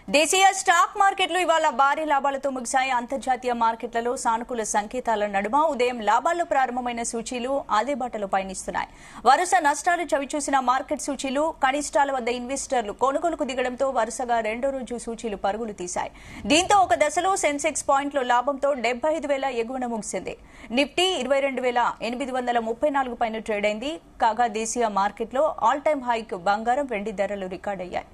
దేశీయ స్టాక్ మార్కెట్లు ఇవాళ భారీ లాభాలతో ముగిశాయి. అంతర్జాతీయ మార్కెట్లలో సానుకూల సంకేతాల నడుమ ఉదయం లాభాల్లో ప్రారంభమైన సూచీలు అదే బాటలో పయనిస్తున్నాయి. వరుస నష్టాలు చవిచూసిన మార్కెట్ సూచీలు కనిష్టాల వద్ద ఇన్వెస్టర్లు కొనుగోలుకు దిగడంతో వరుసగా రెండో రోజు సూచీలు పరుగులు తీశాయి. దీంతో ఒక దశలో సెన్సెక్స్ పాయింట్ల లాభంతో 75,000 ఎగువన ముగిసింది. నిఫ్టీ 22,834 పైన ట్రేడ్ అయింది. కాగా దేశీయ మార్కెట్లో ఆల్ టైమ్ హైక్ బంగారం, వెండి ధరలు రికార్డయ్యాయి.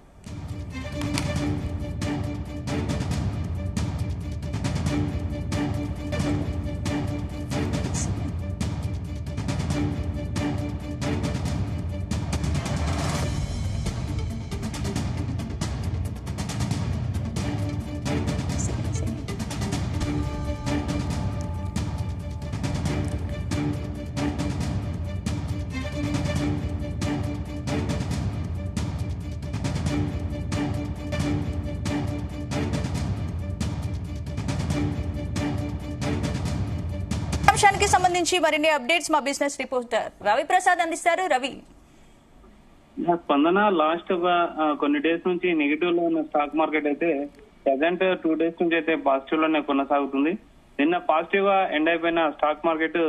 అంశానికి సంబంధించి మరిన్ని అప్డేట్స్ మా బిజినెస్ రిపోర్టర్ రవి ప్రసాద్ అందిస్తారు. రవి, స్పందన లాస్ట్ కొన్ని డేస్ నుంచి నెగిటివ్ లో ఉన్న స్టాక్ మార్కెట్ అయితే ప్రజెంట్ 2 డేస్ నుంచి అయితే పాజిటివ్ లోనే కొనసాగుతుంది. నిన్న పాజిటివ్ గా ఎండ్ అయిపోయిన స్టాక్ మార్కెట్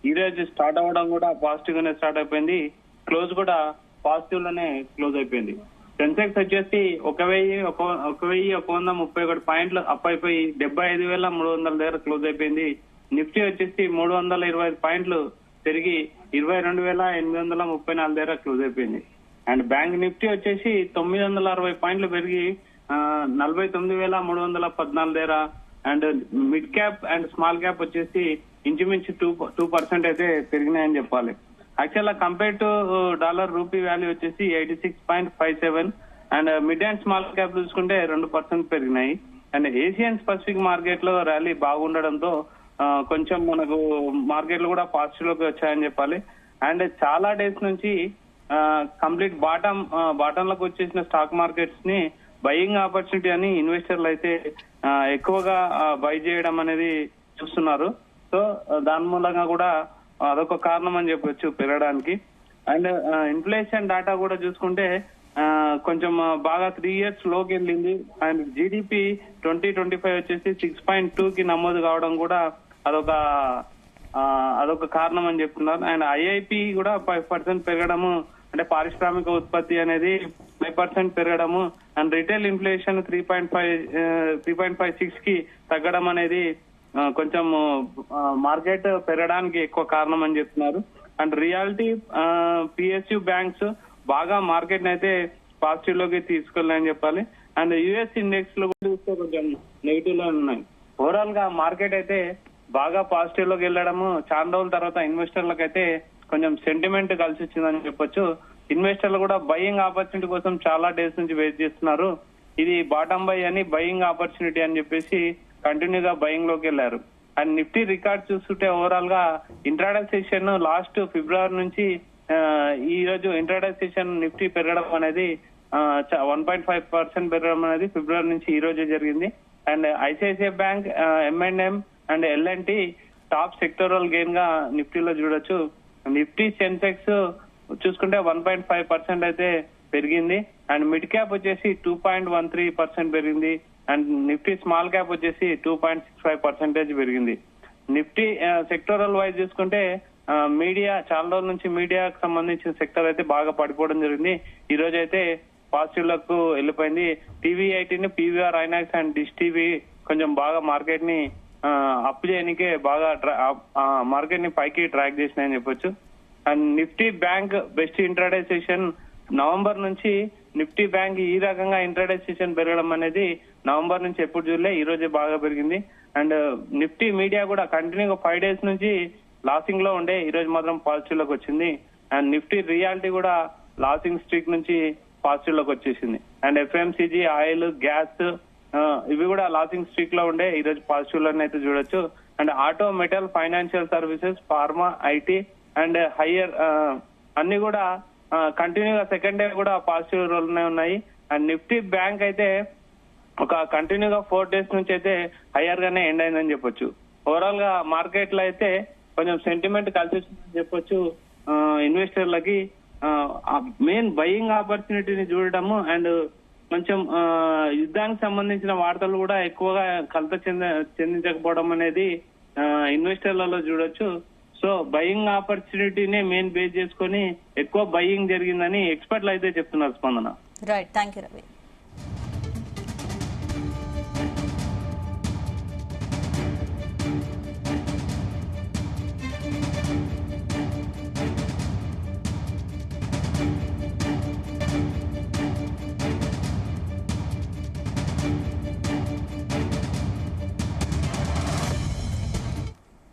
ఈ రోజు స్టార్ట్ అవ్వడం కూడా పాజిటివ్ గానే స్టార్ట్ అయిపోయింది. క్లోజ్ కూడా పాజిటివ్ లోనే క్లోజ్ అయిపోయింది. సెన్సెక్స్ వచ్చేసి 1,131 పాయింట్లు అప్ అయిపోయి 75,300 దగ్గర క్లోజ్ అయిపోయింది. నిఫ్టీ వచ్చేసి 325 పాయింట్లు పెరిగి 22,834 దగ్గర క్లోజ్ అయిపోయింది. అండ్ బ్యాంక్ నిఫ్టీ వచ్చేసి 960 పాయింట్లు పెరిగి 49,314 దగ్గర. And mid cap and small cap వచ్చేసి ఇంచుమించు 2% అయితే పెరిగినాయని చెప్పాలి. Actual compare to dollar rupee value వచ్చేసి 86.57. And mid and small cap చూసుకుంటే 2% పెరిగినాయి. అండ్ ఏషియన్ స్పెసిఫిక్ మార్కెట్ లో ర్యాలీ బాగుండడంతో కొంచెం మనకు మార్కెట్లు కూడా పాజిటివ్ లోకి వచ్చాయని చెప్పాలి. అండ్ చాలా డేస్ నుంచి కంప్లీట్ బాటం లోకి వచ్చేసిన స్టాక్ మార్కెట్స్ ని బయింగ్ ఆపర్చునిటీ అని ఇన్వెస్టర్లు అయితే ఎక్కువగా బై చేయడం అనేది చూస్తున్నారు. సో దాని మూలంగా కూడా అదొక కారణం అని చెప్పొచ్చు పెరగడానికి. అండ్ ఇన్ఫ్లేషన్ డేటా కూడా చూసుకుంటే కొంచెం బాగా 3 ఇయర్స్ లోకి వెళ్ళింది. అండ్ జీడిపి 2025 వచ్చేసి 6.2 కి నమోదు కావడం కూడా అదొక కారణం అని చెప్తున్నారు. అండ్ ఐఐపి కూడా 5% పెరగడము, అంటే పారిశ్రామిక ఉత్పత్తి అనేది 5% పెరగడము. అండ్ రిటైల్ ఇన్ఫ్లేషన్ 3.56 కి తగ్గడం అనేది కొంచెం మార్కెట్ పెరగడానికి ఎక్కువ కారణం అని చెప్తున్నారు. అండ్ రియాలిటీ, పిఎస్యు బ్యాంక్స్ బాగా మార్కెట్ అయితే పాజిటివ్ లోకి తీసుకెళ్ళాలని చెప్పాలి. అండ్ యుఎస్ ఇండెక్స్ లో కూడా చూస్తే కొంచెం నెగిటివ్ లో ఉన్నాయి. ఓవరాల్ గా మార్కెట్ అయితే బాగా పాజిటివ్ లోకి వెళ్ళడము చాలా రోజుల తర్వాత ఇన్వెస్టర్లకు అయితే కొంచెం సెంటిమెంట్ కలిసి వచ్చిందని చెప్పొచ్చు. ఇన్వెస్టర్లు కూడా బయింగ్ ఆపర్చునిటీ కోసం చాలా డేస్ నుంచి వెయిట్ చేస్తున్నారు. ఇది బాటం బై అని, బయింగ్ ఆపర్చునిటీ అని చెప్పేసి కంటిన్యూగా బయింగ్ లోకి వెళ్లారు. అండ్ నిఫ్టీ రికార్డ్ చూస్తుంటే ఓవరాల్ గా ఇంట్రాడే సెషన్ లాస్ట్ ఫిబ్రవరి నుంచి ఈ రోజు ఇంట్రాడే సెషన్ నిఫ్టీ పెరగడం అనేది 1.5% పెరగడం అనేది ఫిబ్రవరి నుంచి ఈ రోజు జరిగింది. And ICICI bank, M&M and L&T top sectoral gain గా నిఫ్టీలో చూడొచ్చు. నిఫ్టీ సెన్సెక్స్ చూసుకుంటే 1.5% అయితే పెరిగింది. అండ్ మిడ్ క్యాప్ వచ్చేసి 2.13% పెరిగింది. అండ్ నిఫ్టీ స్మాల్ క్యాప్ వచ్చేసి 2.65% పెరిగింది. నిఫ్టీ సెక్టోరల్ వైజ్ చూసుకుంటే మీడియా, చాలా రోజుల నుంచి మీడియాకు సంబంధించిన సెక్టర్ అయితే బాగా పడిపోవడం జరిగింది. ఈ రోజు అయితే పాజిటివ్ లకు వెళ్ళిపోయింది. TV 18, PVR INOX and dish TV కొంచెం బాగా మార్కెట్ ని అప్ చేయడానికే బాగా మార్కెట్ ని పైకి ట్రాక్ చేసినాయని చెప్పొచ్చు. And Nifty bank best intraday session November నుంచి నిఫ్టీ బ్యాంక్ ఈ రకంగా ఇంట్రాడే సెషన్ పెరగడం అనేది నవంబర్ నుంచి ఎప్పుడు చూడలే, ఈ రోజే బాగా పెరిగింది. అండ్ నిఫ్టీ మీడియా కూడా కంటిన్యూగా 5 డేస్ నుంచి లాసింగ్ లో ఉండే, ఈ రోజు మాత్రం పాజిటివ్ లోకి వచ్చింది. అండ్ నిఫ్టీ రియాలిటీ కూడా లాసింగ్ స్ట్రీక్ నుంచి పాజిటివ్ లోకి వచ్చేసింది. అండ్ FMCG, ఆయిల్, గ్యాస్ ఇవి కూడా లాసింగ్ స్ట్రీక్ లో ఉండే, ఈ రోజు పాజిటివ్ లోనే అయితే చూడొచ్చు. And auto, metal, financial services, pharma, IT and higher అన్ని కూడా కంటిన్యూగా సెకండ్ డే కూడా పాజిటివ్ రోల్నే ఉన్నాయి. అండ్ నిఫ్టీ బ్యాంక్ అయితే ఒక కంటిన్యూగా 4 డేస్ నుంచి అయితే హయ్యర్ గానే ఎండ్ అయిందని చెప్పొచ్చు. ఓవరాల్ గా మార్కెట్ లో అయితే కొంచెం సెంటిమెంట్ కలిసి వచ్చిందని చెప్పొచ్చు. ఇన్వెస్టర్లకి మెయిన్ బయింగ్ ఆపర్చునిటీని చూడడము అండ్ కొంచెం యుద్ధానికి సంబంధించిన వార్తలు కూడా ఎక్కువగా కలత చెందించకపోవడం అనేది ఇన్వెస్టర్లలో చూడొచ్చు. సో బయింగ్ ఆపర్చునిటీనే మెయిన్ బేస్ చేసుకొని ఎక్కువ బయింగ్ జరిగిందని ఎక్స్పర్ట్లు అయితే చెప్తున్నారు. స్పందన. Right, thank you Ravi.